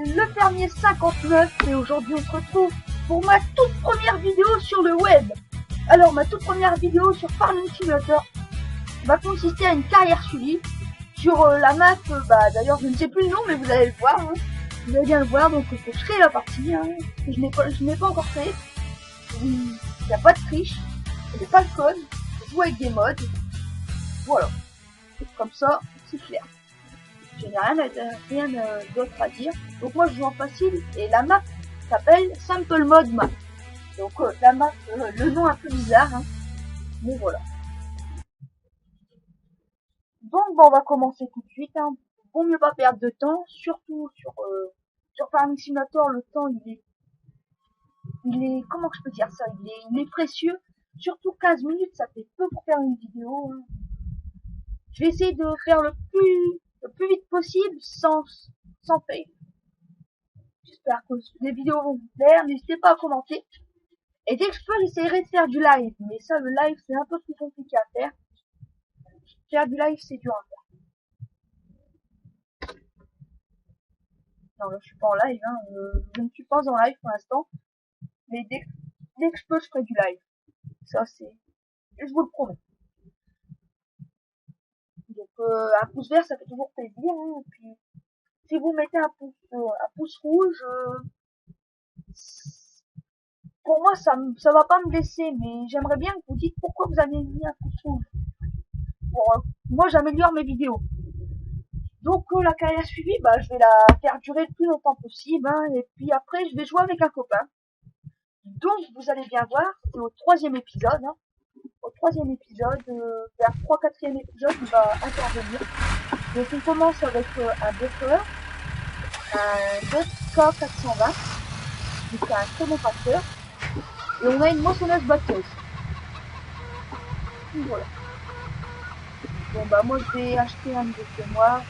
le fermier 59 et aujourd'hui on se retrouve pour ma toute première vidéo sur le web. Alors ma toute première vidéo sur Farming Simulator va consister à une carrière suivie sur la map, d'ailleurs je ne sais plus le nom mais vous allez le voir, hein. Vous allez bien le voir, donc il faut créer la partie, hein, que je n'ai pas encore créé. Il n'y a pas de triche, je n'ai pas le code, je joue avec des mods, voilà, comme ça c'est clair. Je n'ai rien d'autre à dire. Donc moi je joue en facile et la map s'appelle Simple Mode Map. Donc la map, le nom un peu bizarre, hein. Mais voilà. Donc on va commencer tout de suite. Hein. Vaut mieux pas perdre de temps, surtout sur Farming Simulator. Le temps il est comment que je peux dire ça, il est précieux. Surtout 15 minutes, ça fait peu pour faire une vidéo. Hein. Je vais essayer de faire le plus vite possible sans fail. J'espère que les vidéos vont vous plaire. N'hésitez pas à commenter. Et dès que je peux, j'essaierai de faire du live. Mais ça, le live, c'est un peu plus compliqué à faire. Faire du live, c'est dur à faire. Non, là, je suis pas en live. Hein. Je ne suis pas en live pour l'instant. Mais dès que je peux, je ferai du live. Ça, je vous le promets. Donc, un pouce vert, ça fait toujours plaisir. Hein. Et puis, si vous mettez un pouce rouge, pour moi, ça va pas me blesser, mais j'aimerais bien que vous dites pourquoi vous avez mis un pouce rouge. Pour moi, j'améliore mes vidéos. Donc, la carrière suivie, je vais la faire durer le plus longtemps possible, hein, et puis après, je vais jouer avec un copain. Donc, vous allez bien voir, c'est au 3e épisode, hein. Au 3e épisode, vers 3-4e épisode, il va intervenir. Donc, on commence avec un buffer, un 2K420, donc un très bon facteur. Et on a une moissonneuse batteuse. Voilà. Bon moi je vais acheter un semoir,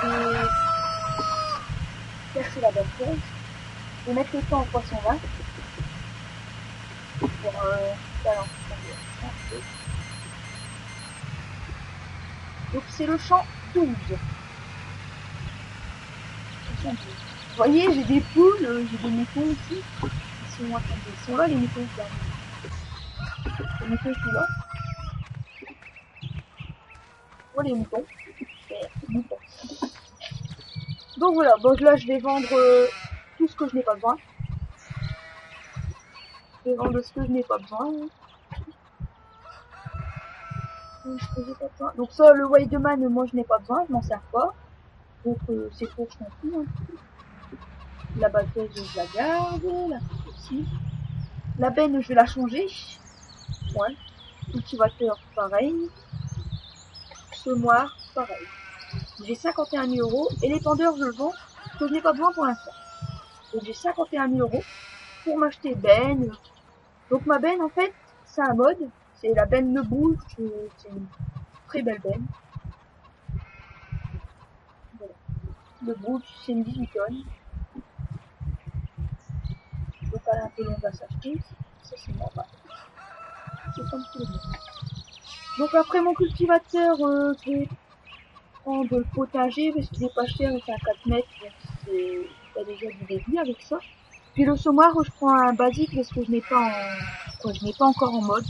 et percer la batteuse. Je vais mettre le temps en 320 pour faire un. Donc c'est le champ 12. Vous voyez, j'ai des poules, j'ai des moutons ici. Ils sont là les moutons là. Les moutons sont là. Voilà les moutons. Donc voilà, là je vais vendre tout ce que je n'ai pas besoin. Je vais vendre ce que je n'ai pas besoin. Donc ça, le Wideman, moi je n'ai pas besoin, je m'en sers pas. Donc c'est pour je m'en fous. Hein. La batteuse je la garde, la aussi. La benne je vais la changer. Ouais. Cultivateur pareil. Semoir pareil. J'ai 51 000 € et l'épandeur je le vends parce que je n'ai pas besoin pour l'instant. Donc j'ai 51 000 € pour m'acheter benne. Donc ma benne en fait c'est un mode, c'est la benne Le Bouche, c'est une très belle benne. Voilà. Le Bouche c'est une 18 tonnes. Donc elle est un peu longue à s'acheter, ça c'est normal. C'est comme tout le monde. Donc après mon cultivateur, je vais prendre le potager parce qu'il est pas cher, c'est à 4 mètres, donc il y a déjà du débit avec ça. Puis le semoir, je prends un basique parce que je n'ai pas encore en mode. De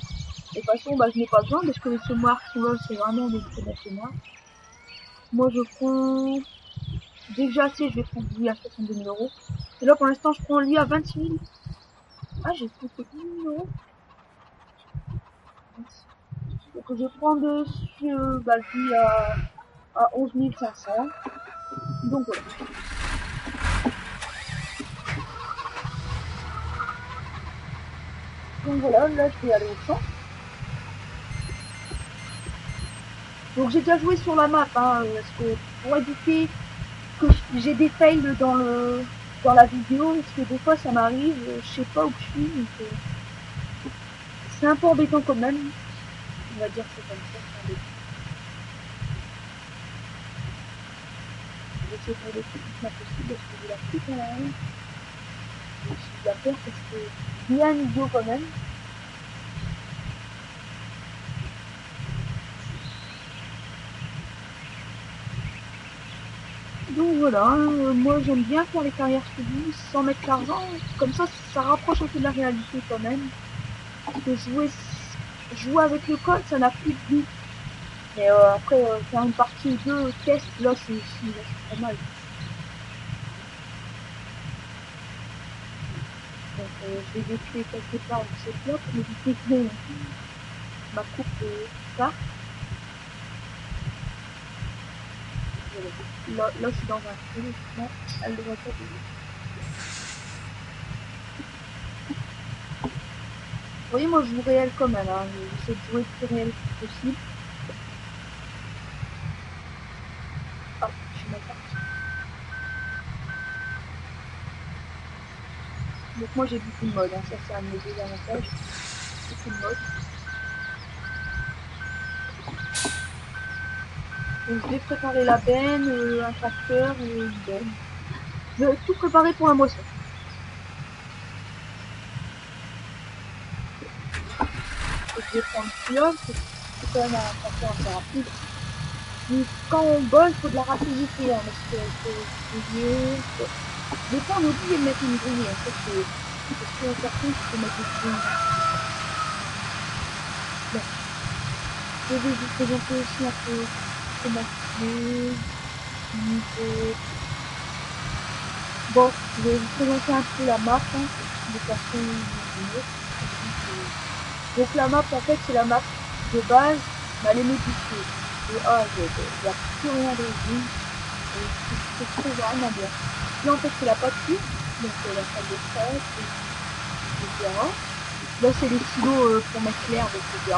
toute façon, je n'ai pas besoin parce que les semoirs qui sont là, c'est vraiment des très bons semoirs. Moi, je prends, dès que j'ai assez, je vais prendre lui à 62 000 €. Et là, pour l'instant, je prends lui à 26 000. Ah, j'ai pris 10 000 €. Donc, je vais prendre lui à 11 500. Donc, voilà. Donc voilà, là je vais aller au champ. Donc j'ai déjà joué sur la map, hein, parce que pour éviter que j'ai des fails dans la vidéo, parce que des fois ça m'arrive, je sais pas où je suis, donc c'est un peu embêtant quand même. On va dire que c'est comme ça, c'est embêtant. Je vais essayer de faire le plus vite possible parce que j'ai la petite à l'arrière. Je suis d'accord parce que il y a un idiot quand même. Donc voilà, moi j'aime bien faire les carrières studies sans mettre l'argent, comme ça rapproche un peu de la réalité quand même. Parce que jouer avec le code, ça n'a plus de but. Mais après, faire une partie ou deux tests, là c'est pas mal. Donc je vais défiler quelque part où c'est plat pour éviter que ma coupe parte. Là je suis dans un trou, non, elle devrait pas bouger. Vous voyez, moi je joue réel quand même, hein. J'essaie de jouer le plus réel possible. Ah, je suis mal parti. Donc moi j'ai beaucoup de modes, hein. Ça c'est un de mes désavantages. Beaucoup de modes. Donc je vais préparer la benne, un tracteur et une benne. Je vais tout préparer pour la moisson. Et je vais prendre celui-là, c'est quand même un tracteur assez rapide. Donc quand on bosse, il faut de la rapidité, hein, parce que faut griller. Des fois on oublie de mettre une grille, hein. Ça c'est sûr et certain qu'il faut mettre des grilles. Bon. Je vais vous présenter aussi un peu comment c'est, niveau. Bon, je vais vous présenter un peu la map, hein, de façon mieux. Donc la map en fait c'est la map de base, mais elle est modifiée. De A à Z. Il n'y a plus rien d'origine. C'est très vraiment bien. Là en fait c'est la pâture, donc la salle de presse, etc. Là c'est les silos pour mettre l'herbe, etc.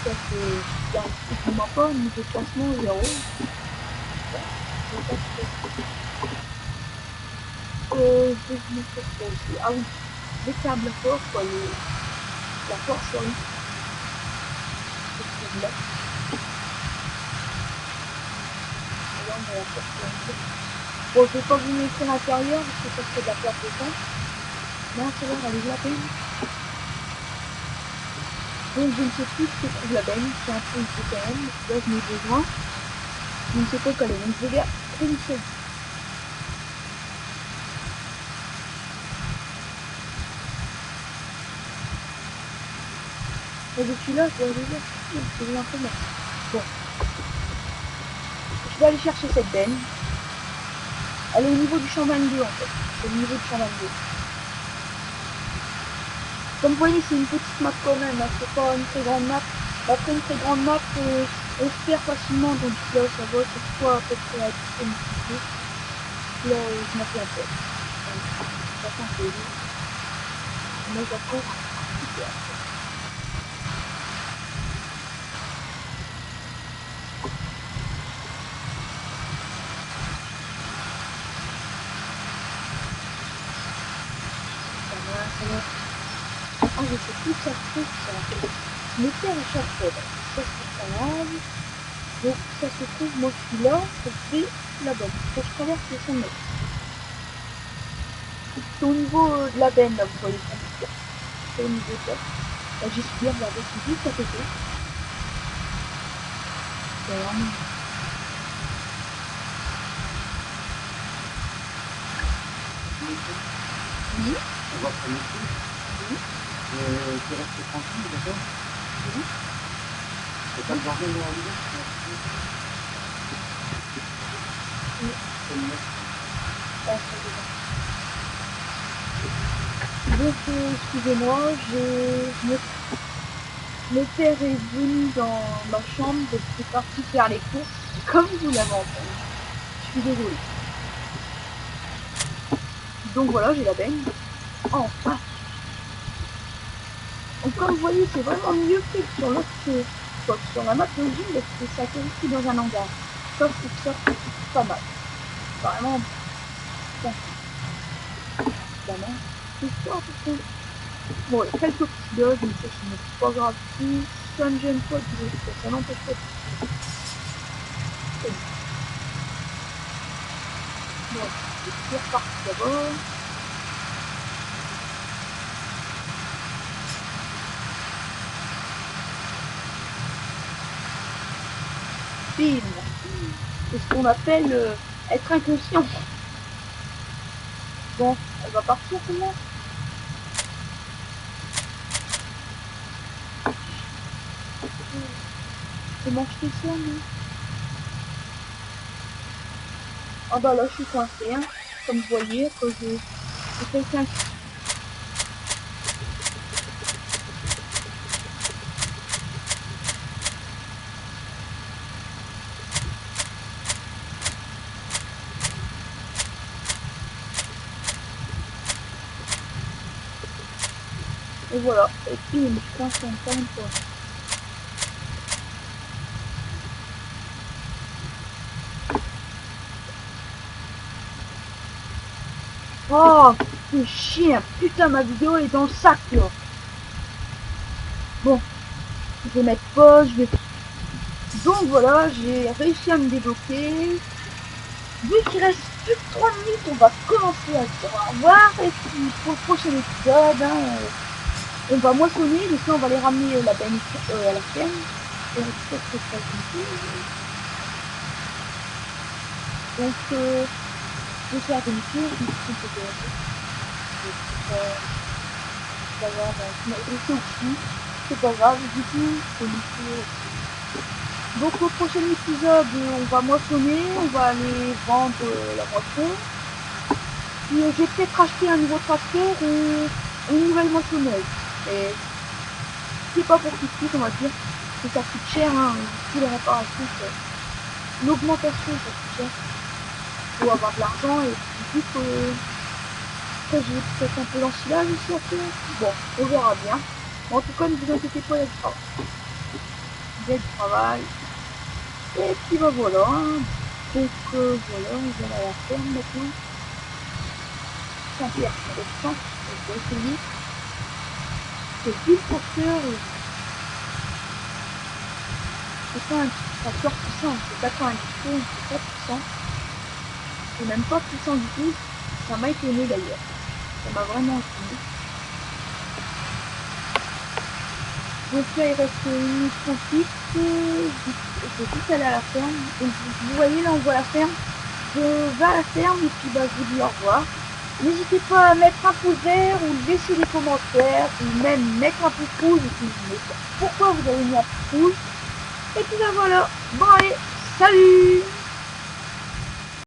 Ça c'est absolument pas, niveau classement 0. Je vais vous montrer ça aussi. Ah oui, les câbles forts, quoi, la force sur lui. C'est là. Et là, on a la force sur lui. Bon, je vais pas vous montrer l'intérieur, parce que ça c'est de la perte de temps. Là, c'est là, elle est la benne. Donc, je ne sais plus ce que trouve la benne, c'est un peu une CTM, là, je n'ai besoin. Je ne sais pas coller, donc je vais dire une seule. Et depuis là, je dois aller dire, c'est un peu mal. Bon. Je vais aller chercher cette benne. Elle est au niveau du champ 22 en fait. C'est au niveau du champ 22. Comme vous voyez, c'est une petite map quand même, hein. C'est pas une très grande map. Après une très grande map, on se perd facilement, donc là ça va, c'est quoi à peu près à disponibilité. Là, je m'en fais un peu. Ça sent que moi j'apprends super. Ça va. Ah, je sais plus que ça se trouve ça. Je me perds à chaque fois. Ça c'est pas grave. Donc ça se trouve, moi je suis là, je fais la benne. Faut que je traverse le 100 mètres. C'est au niveau de la benne là, vous voyez ça. C'est au niveau de ça. Là, j'y suis bien, regardez, c'est juste à côté. C'est vraiment. Oui. On va prendre le coup. Oui. Tu restes tranquille, d'accord? Oui. C'est pas de jardin dans la maison? Oui. C'est une messe. Ah, donc, excusez-moi, mon père est venu dans ma chambre, donc je suis partie faire les courses, comme vous l'avez entendu. Je suis désolée. Donc voilà, j'ai la benne. Enfin. Donc comme vous voyez, c'est vraiment mieux fait que sur l'autre, sur la map d'origine, parce que ça atterrit dans un hangar. Ça, je trouve ça pas mal. Vraiment, bon. Évidemment, c'est ça, parce que bon, il y a quelques petits bugs, mais ça, c'est pas grave. Si ça ne gêne pas du tout, ça n'empêche pas de. Bon, je vais repartir d'abord. Bim. C'est ce qu'on appelle être inconscient. Bon, elle va partir comment? Comment je fais ça, moi? Ah bah là, je suis coincé, hein. Comme vous voyez, que j'ai quelqu'un qui... Et voilà. Et puis, je suis coincé encore une fois. Oh, c'est chiant. Putain, ma vidéo est dans le sac, là. Bon, je vais mettre pause, je vais... Donc voilà, j'ai réussi à me débloquer. Vu qu'il reste plus de 3 minutes, on va commencer à se dire au revoir. Et puis pour le prochain épisode, hein, on va moissonner. Les on va les ramener la benne, à la ferme. Et peut-être que ça donc, je vais faire des missions. Je me suis c'est pas grave, c'est pas grave, du coup, c'est une mission. Donc au prochain épisode, on va moissonner, on va aller vendre la moisson. Puis j'ai peut-être acheté un nouveau tracteur ou une nouvelle moissonneuse. Et c'est pas pour tout de suite, on va dire. Que ça coûte cher, hein. Tous les réparations, l'augmentation, ça coûte cher. Faut avoir de l'argent et du coup, j'ai peut-être un peu l'ensilage aussi à faire. Bon, on verra bien. En tout cas, ne vous inquiétez pas, il y a du travail. Il y a du travail. Et puis bah voilà. Donc voilà, on va à la ferme maintenant. Saint-Pierre, avec 100, on va essayer. C'est 10%. C'est pas un tracteur puissant, c'est 90 tours, c'est pas puissant. C'est même pas puissant du tout. Ça m'a étonné d'ailleurs. Ça m'a vraiment étonné. Donc là il reste une minute 38. Je vais tout aller à la ferme. Donc vous voyez là on voit la ferme. Je vais à la ferme et puis bah, je vous dis au revoir. N'hésitez pas à mettre un pouce vert ou laisser des commentaires ou même mettre un pouce rouge si vous voulez. Pourquoi vous avez mis un pouce rouge. Et puis bah voilà. Bon allez, salut!